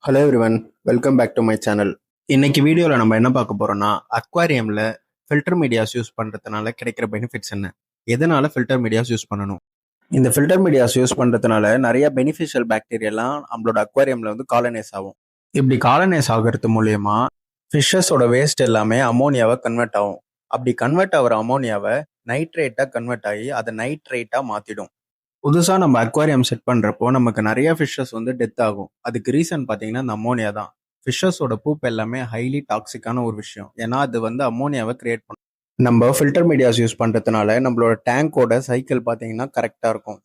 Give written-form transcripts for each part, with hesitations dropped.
Hello everyone, welcome back to my channel. இன்னைக்கு வீடியோவில் நம்ம என்ன பார்க்க போறோம்னா, அக்வாரியமில் ஃபில்டர் மீடியாஸ் யூஸ் பண்ணுறதுனால கிடைக்கிற பெனிஃபிட்ஸ் என்ன, எதனால ஃபில்டர் மீடியாஸ் யூஸ் பண்ணணும். இந்த ஃபில்டர் மீடியாஸ் யூஸ் பண்ணுறதுனால நிறைய பெனிஃபிஷியல் பாக்டீரியாலாம் நம்மளோட அக்வாரியமில் வந்து காலனைஸ் ஆகும். இப்படி காலனைஸ் ஆகிறது மூலயமா ஃபிஷ்ஷஸோட வேஸ்ட் எல்லாமே அமோனியாவை கன்வெர்ட் ஆகும். அப்படி கன்வெர்ட் ஆகிற அமோனியாவை நைட்ரேட்டாக கன்வெர்ட் ஆகி அதை நைட்ரேட்டாக மாற்றிடும். புதுசாக நம்ம அக்வாரியம் செட் பண்ணுறப்போ நமக்கு நிறைய ஃபிஷ்ஷஸ் வந்து டெத் ஆகும். அதுக்கு ரீசன் பார்த்தீங்கன்னா இந்த அமோனியா தான். ஃபிஷ்ஷஸோட பூப் எல்லாமே ஹைலி டாக்ஸிக்கான ஒரு விஷயம். ஏன்னா அது வந்து அமோனியாவை கிரியேட் பண்ணும். நம்ம ஃபில்டர் மீடியாஸ் யூஸ் பண்ணுறதுனால நம்மளோட டேங்கோட சைக்கிள் பார்த்தீங்கன்னா கரெக்டாக இருக்கும்.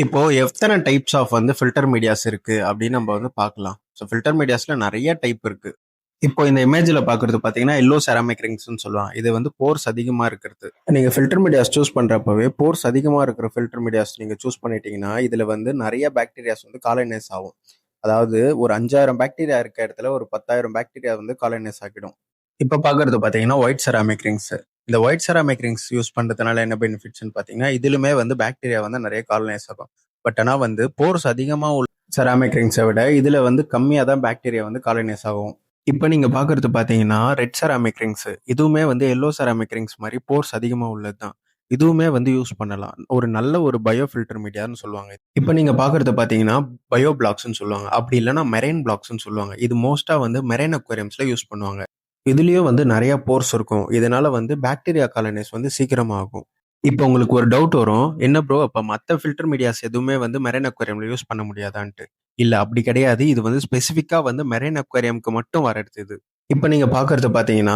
இப்போ எத்தனை டைப்ஸ் ஆஃப் வந்து ஃபில்டர் மீடியாஸ் இருக்கு அப்படின்னு நம்ம வந்து பார்க்கலாம். ஸோ ஃபில்டர் மீடியாஸ்ல நிறைய டைப் இருக்கு. இப்போ இந்த இமேஜில் பார்க்குறது பார்த்தீங்கன்னா எல்லோ செராமிக் ரிங்ஸ்னு சொல்லுவாங்க. இது வந்து போர்ஸ் அதிகமாக இருக்கிறது. நீங்கள் ஃபில்டர் மீடியாஸ் சூஸ் பண்ணுறப்பவே போர்ஸ் அதிகமாக இருக்கிற ஃபில்டர் மீடியாஸ் நீங்கள் சூஸ் பண்ணிட்டீங்கன்னா இதில் வந்து நிறைய பாக்டீரியாஸ் வந்து காலனைஸ் ஆகும். அதாவது ஒரு 5000 பாக்டீரியா இருக்க இடத்துல ஒரு 10,000 பாக்டீரியா வந்து காலனைஸ் ஆகிடும். இப்போ பார்க்குறது பார்த்தீங்கன்னா ஒயிட் செராமிக் ரிங்ஸ். இந்த ஒயிட் செராமிக் ரிங்ஸ் யூஸ் பண்ணுறதுனால என்ன பெனிஃபிட்ஸ்னு பார்த்தீங்கன்னா இதுலுமே வந்து பாக்டீரியா வந்து நிறைய காலனைஸ் ஆகும். பட் ஆனால் வந்து போர்ஸ் அதிகமாக உள்ள செராமிக் ரிங்ஸை விட இதில் வந்து கம்மியாக தான் பாக்டீரியா வந்து காலனைஸ் ஆகும். இப்போ நீங்கள் பார்க்குறது பார்த்தீங்கன்னா ரெட் செராமிக் ரிங்ஸ். இதுவுமே வந்து எல்லோ செராமிக் ரிங்ஸ் மாதிரி போர்ஸ் அதிகமாக உள்ளது தான். இதுவுமே வந்து யூஸ் பண்ணலாம். ஒரு நல்ல ஒரு பயோ ஃபில்டர் மீடியான்னு சொல்லுவாங்க. இப்போ நீங்கள் பார்க்குறது பார்த்தீங்கன்னா பயோ பிளாக்ஸ்ன்னு சொல்லுவாங்க. அப்படி இல்லைன்னா மெரைன் பிளாக்ஸ்ன்னு சொல்லுவாங்க. இது மோஸ்ட்டாக வந்து மெரைன் அக்வேரியம்ஸில் யூஸ் பண்ணுவாங்க. இதுலேயும் வந்து நிறைய போர்ஸ் இருக்கும். இதனால வந்து பாக்டீரியா காலனைஸ் வந்து சீக்கிரமாக ஆகும். இப்போ உங்களுக்கு ஒரு டவுட் வரும், என்ன ப்ரோ அப்போ மற்ற ஃபில்டர் மீடியாஸ் எதுவுமே வந்து மெரைன் அக்வேரியமில் யூஸ் பண்ண முடியாதான்ட்டு. இல்லை அப்படி கிடையாது. இது வந்து ஸ்பெசிஃபிக்காக வந்து மெரைன் அக்வேரியம்க்கு மட்டும் வரது இது. இப்போ நீங்கள் பார்க்குறது பார்த்தீங்கன்னா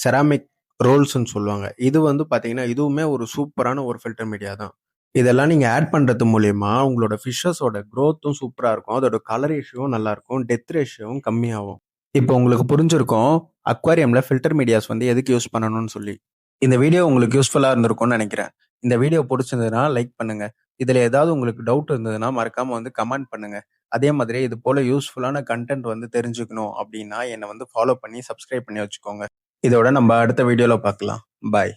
செராமிக் ரோல்ஸ்ன்னு சொல்லுவாங்க. இது வந்து பார்த்தீங்கன்னா இதுவுமே ஒரு சூப்பரான ஒரு ஃபில்டர் மீடியா தான். இதெல்லாம் நீங்கள் ஆட் பண்ணுறது மூலயமா உங்களோட ஃபிஷ்ஷஸோட க்ரோத்தும் சூப்பராக இருக்கும். அதோட கலர் ரேஷியோவும் நல்லாயிருக்கும். டெத் ரேஷியோவும் கம்மியாகும். இப்போ உங்களுக்கு புரிஞ்சிருக்கும் அக்வாரியமில் ஃபில்டர் மீடியாஸ் வந்து எதுக்கு யூஸ் பண்ணணும்னு சொல்லி. இந்த வீடியோ உங்களுக்கு யூஸ்ஃபுல்லாக இருந்திருக்கும்னு நினைக்கிறேன். இந்த வீடியோ பிடிச்சிருந்ததுன்னா லைக் பண்ணுங்க. இதில் ஏதாவது உங்களுக்கு டவுட் இருந்ததுன்னா மறக்காமல் வந்து கமெண்ட் பண்ணுங்க. அதே மாதிரி இது போல யூஸ்ஃபுல்லான கண்டென்ட் வந்து தெரிஞ்சுக்கணும் அப்படின்னா என்னை வந்து ஃபாலோ பண்ணி சப்ஸ்கிரைப் பண்ணி வச்சுக்கோங்க. இதோட நம்ம அடுத்த வீடியோவில் பார்க்கலாம். பாய்.